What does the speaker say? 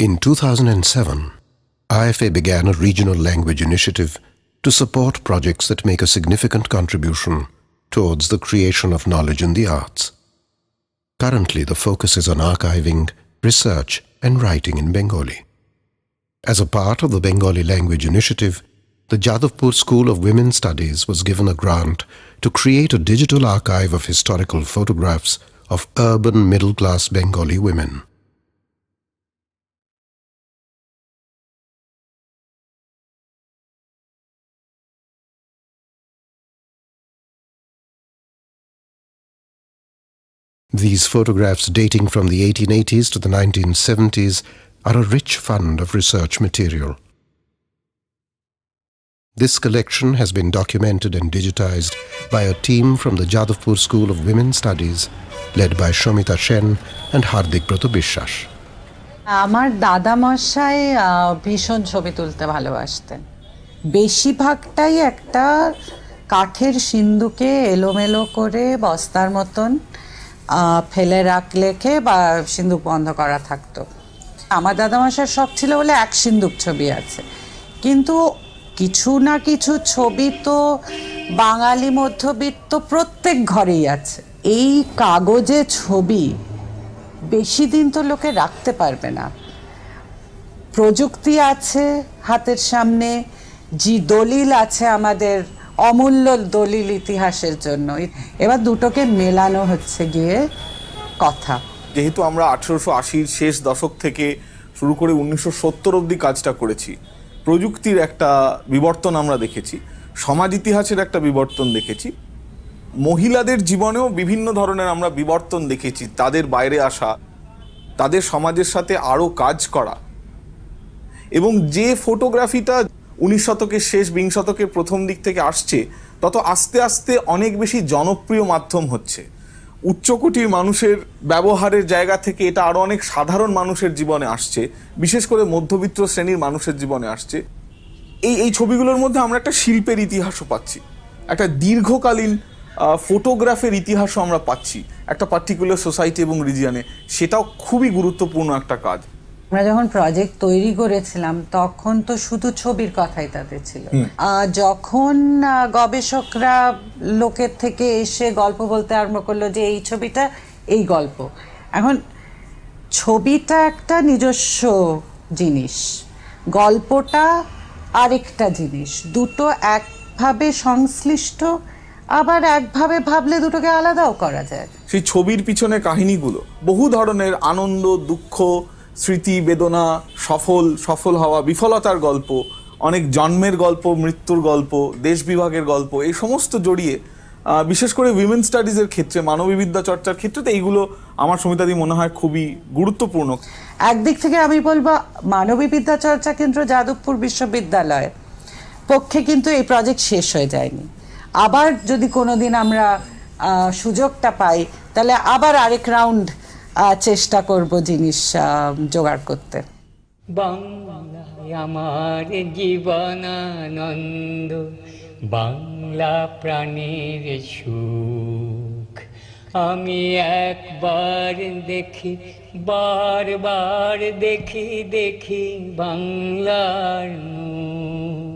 In 2007, IFA began a regional language initiative to support projects that make a significant contribution towards the creation of knowledge in the arts. Currently, the focus is on archiving, research, and writing in Bengali. As a part of the Bengali language initiative, the Jadavpur School of Women's Studies was given a grant to create a digital archive of historical photographs of urban middle-class Bengali women. These photographs, dating from the 1880s to the 1970s, are a rich fund of research material. This collection has been documented and digitized by a team from the Jadavpur School of Women's Studies, led by Shomita Sen and Hardik Broto Bishwas. আমার দাদা মশাই ভীষণ ছবি তুলতে ভালোবাসতেন। বেশিরভাগটাই একটা কাঠের সিন্দুকে এলোমেলো করে বস্তার মতন ফেলে রেখে বা সিন্দুক বন্ধ করা থাকতো। আমার দাদামশাইয়ের শখ ছিল বলে এক সিন্দুক ছবি আছে, কিন্তু কিছু না কিছু ছবি তো বাঙালি মধ্যবিত্ত প্রত্যেক ঘরেই আছে। এই কাগজে ছবি বেশি দিন তো লোকে রাখতে পারবে না। প্রযুক্তি আছে হাতের সামনে, যে দলিল আছে আমাদের অমূল্য দলিল ইতিহাসের জন্য, এবার দুটোকে মেলানো হচ্ছে গিয়ে কথা। যেহেতু আমরা 1880-র শেষ দশক থেকে শুরু করে 1970 অবধি কাজটা করেছি, প্রযুক্তির একটা বিবর্তন আমরা দেখেছি, সমাজ ইতিহাসের একটা বিবর্তন দেখেছি, মহিলাদের জীবনেও বিভিন্ন ধরনের আমরা বিবর্তন দেখেছি। তাদের বাইরে আসা, তাদের সমাজের সাথে আরও কাজ করা, এবং যে ফটোগ্রাফিটা 19 শতকের শেষ 20 শতকের প্রথম দিক থেকে আসছে, তত আস্তে আস্তে অনেক বেশি জনপ্রিয় মাধ্যম হচ্ছে। উচ্চকোটির মানুষের ব্যবহারের জায়গা থেকে এটা আরও অনেক সাধারণ মানুষের জীবনে আসছে, বিশেষ করে মধ্যবিত্ত শ্রেণীর মানুষের জীবনে আসছে। এই ছবিগুলোর মধ্যে আমরা একটা শিল্পের ইতিহাসও পাচ্ছি, একটা দীর্ঘকালীন ফটোগ্রাফের ইতিহাসও আমরা পাচ্ছি একটা পার্টিকুলার সোসাইটি এবং রিজিয়নে। সেটাও খুবই গুরুত্বপূর্ণ একটা কাজ। আমরা যখন প্রজেক্ট তৈরি করেছিলাম তখন তো শুধু ছবির কথাই তাতে ছিল। যখন গবেষকরা লোকের থেকে এসে গল্প বলতে আরম্ভ করলো যে এই ছবিটা এই গল্প, এখন ছবিটা একটা নিজস্ব জিনিস, গল্পটা আরেকটা জিনিস, দুটো একভাবে সংশ্লিষ্ট, আবার একভাবে ভাবলে দুটোকে আলাদাও করা যায়। সেই ছবির পিছনে কাহিনীগুলো বহু ধরনের আনন্দ, দুঃখ, স্মৃতি, বেদনা, সফল হওয়া, বিফলতার গল্প, অনেক জন্মের গল্প, মৃত্যুর গল্প, দেশ বিভাগের গল্প, এই সমস্ত জড়িয়ে, বিশেষ করে উইমেন স্টাডিজের ক্ষেত্রে, মানববিদ্যা চর্চার ক্ষেত্রে তো এইগুলো আমার সমিতাদি মনে হয় খুবই গুরুত্বপূর্ণ। একদিক থেকে আমি বলবো মানববিদ্যা চর্চা কেন্দ্র যাদবপুর বিশ্ববিদ্যালয় পক্ষে কিন্তু এই প্রজেক্ট শেষ হয়ে যায়নি। আবার যদি কোনোদিন আমরা সুযোগটা পাই তাহলে আবার আরেক রাউন্ড চেষ্টা করব জিনিস জোগাড় করতে। বাংলায় আমার জীবনানন্দ, বাংলা প্রাণের সুখ, আমি একবার দেখি বারবার দেখি বাংলার মুখ।